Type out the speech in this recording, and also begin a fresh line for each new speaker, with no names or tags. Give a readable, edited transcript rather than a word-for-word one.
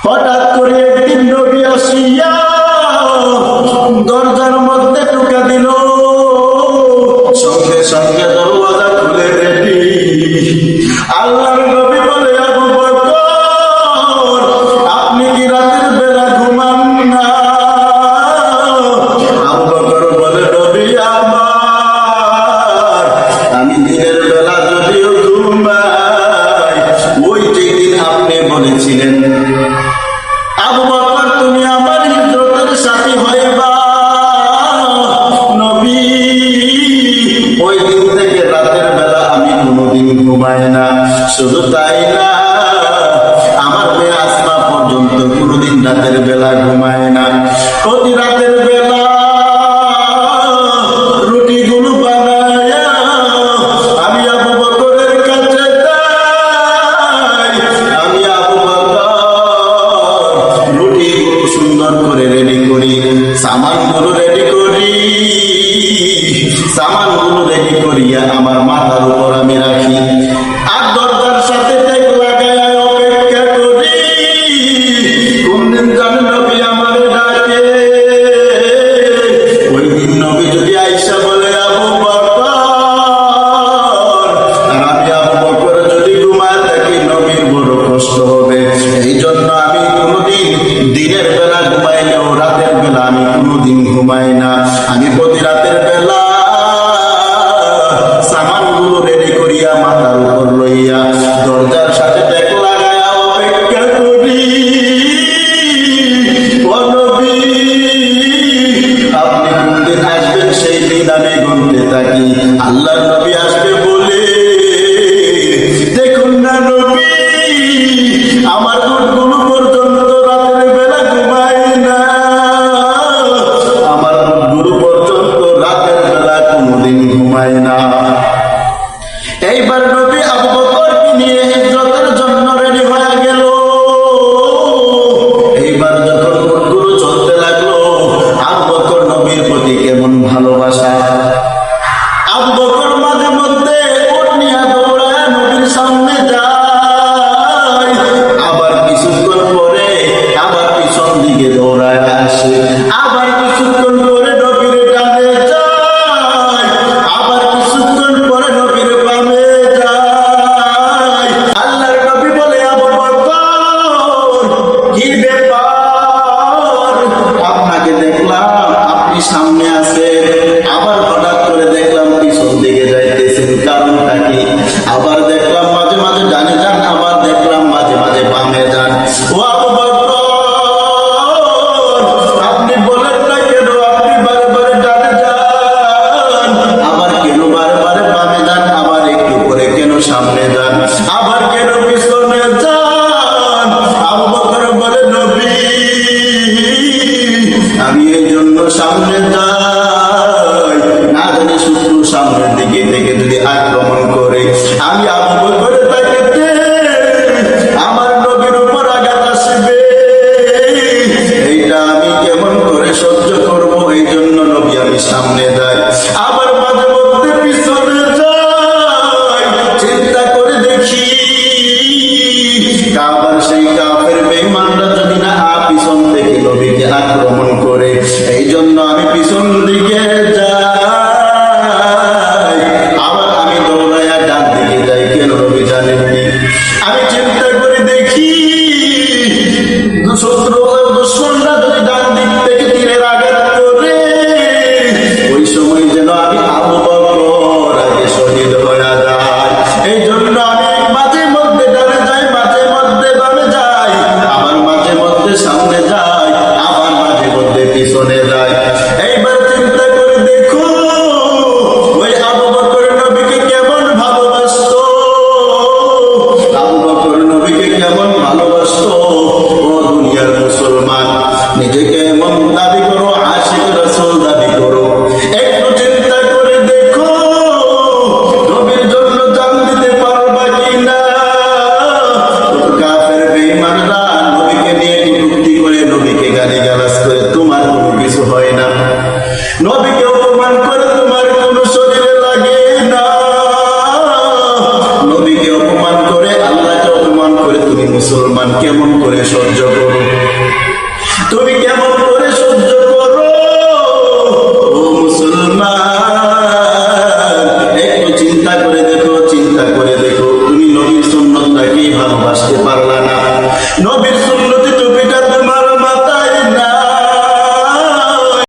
হঠাৎ করে একদিন নবী আসিয়া দরজার মধ্যে ঢুকা দিল, সঙ্গে সঙ্গে দরওয়াজা খুলে রেডি। আল্লাহর নবী বলে, আবু বকর আপনি কি রাতের বেলা ঘুমান না? আবু বকর বলে, নবী আমার, আমি দিনের বেলা যদিও ঘুমাই, ওই যেদিন আপনি বলেছিলেন আবু বকর তুমি আমার হিজরতের সাথী হইবা, নবী ওই দিন থেকে রাতের বেলা আমি কোনোদিন ঘুমাই না। শুধু তাই না, আমার মেয়ে আসমা পর্যন্ত কোনোদিন রাতের বেলা ঘুমায় না। প্রতি রাতের বেলা রুটিগুলো বানায়া আমি আবু বকরের কাছে যাই। আমি আবু বকর রুটিগুলো সুন্দর করে রেডি করি, সামানগুলো রেডি করি, সামানগুলো রেডি করিয়া আমার মাথার উপর আমি রাখি, আর দরজার সাথে টেক লাগায় অপেক্ষা করি কোনদিন জানি নবী আমার ডাকে। ওই দিন নবী যদি আইসা বলে আবু বকর, আর আমি আবু বকর যদি ঘুমায় থাকি, নবীর বড় কষ্ট হবে। এই জন্য আমি কোনোদিন দিনের বেলা ঘুমাইলেও রাতের বেলা আমি কোনোদিন ঘুমাই না। আমি প্রতি রাতের বেলা সামানগুলো রেডি করিয়া মাথার উপর লইয়া দরজার সাথে টেক লাগায়া অপেক্ষা করি। ও নবী আপনি কোনদিন আসবেন সেই দিন আমি গুনতে থাকি। আল্লাহর নবী আসবে বলে দেখুন না নবী, আমার উটগুলো পর্যন্ত রাতের বেলা ঘুমায় না, আমার উটগুলো পর্যন্ত রাতের বেলা কোনোদিন ঘুমায় না। এইবার নবী আবু বকরকে নিয়ে হিজরতের জন্য রেডি হয়ে গেল। এইবার যখন উটগুলো চলতে লাগলো, আবু বকর নবীর প্রতি কেমন ভালোবাসা। আবু বকর মাঝে মধ্যে উট নিয়ে দৌড়ায় নবীর সামনে যায়, আবার কিছুক্ষণ পরে আবার পিছন দিকে দৌড়ায় আসে, আবার কিছুক্ষণ পরে নবীর ডানে যায়, আবার কিছুক্ষণ পরে নবীর বামে যায়। আল্লাহর নবী বলে, আবু বকর কি ব্যাপার, আপনাকে দেখলাম আপনি সামনে আছেন, আবার হঠাৎ করে দেখলাম পিছন দিকে যাইতেছেন, কারণটা কি? আবার দেখলাম মাঝে মাঝে ডানে যান, আবার দেখলাম মাঝে মাঝে বামে যান। ও আবু বকর আপনি বলেন না কেন আপনি বারে বারে ডানে যান, আবার কেন বারে বারে বামে যান, আবার একটু পরে কেন সামনে যান, আবার কেন পিছনে যান? আবু বকর বলে, নবী আমি এই জন্য সামনে যাই, না জানি শত্রু সামনের দিকে থেকে যদি আক্রমণ করে আমি আবু বকরের তাকে আমার নবীর উপর আঘাত আসবে, এইটা আমি কেমন করে সহ্য করব। এই জন্য নবী আমি সামনে যাই, আবার মাঝে মধ্যে পিছনে যাই। চিন্তা করে দেখি আবার সেই কাফের বেঈমানরা যদি না পিছন থেকে নবীকে আক্রমণ করে, এই জন্য আমি পিছন দিকে যাই, আবার আমি দৌড়াইয়া ডান দিকে যাই। কেন নবী জানেননি? আমি চিন্তা করে দেখি শত্রু দুশ্মনরা যদি ডান দিক থেকে তীরের আঘাত করে, ওই সময় যেন আমি আবু বকর আগে শহীদ হয়ে যায়। এই জন্য আমি মাঝে মধ্যে ডানে যাই, মাঝে মধ্যে বামে যাই, আবার মাঝে মধ্যে সামনে যাই, আবার মাঝে মধ্যে পিছনে যাই। এইবার চিন্তা করে দেখো ওই আবু বকর নবীকে কেমন ভালোবাসতো, আবু বকর নবীকে কেমন ভালোবাসতো। ও দুনিয়ার মুসলমান তুমি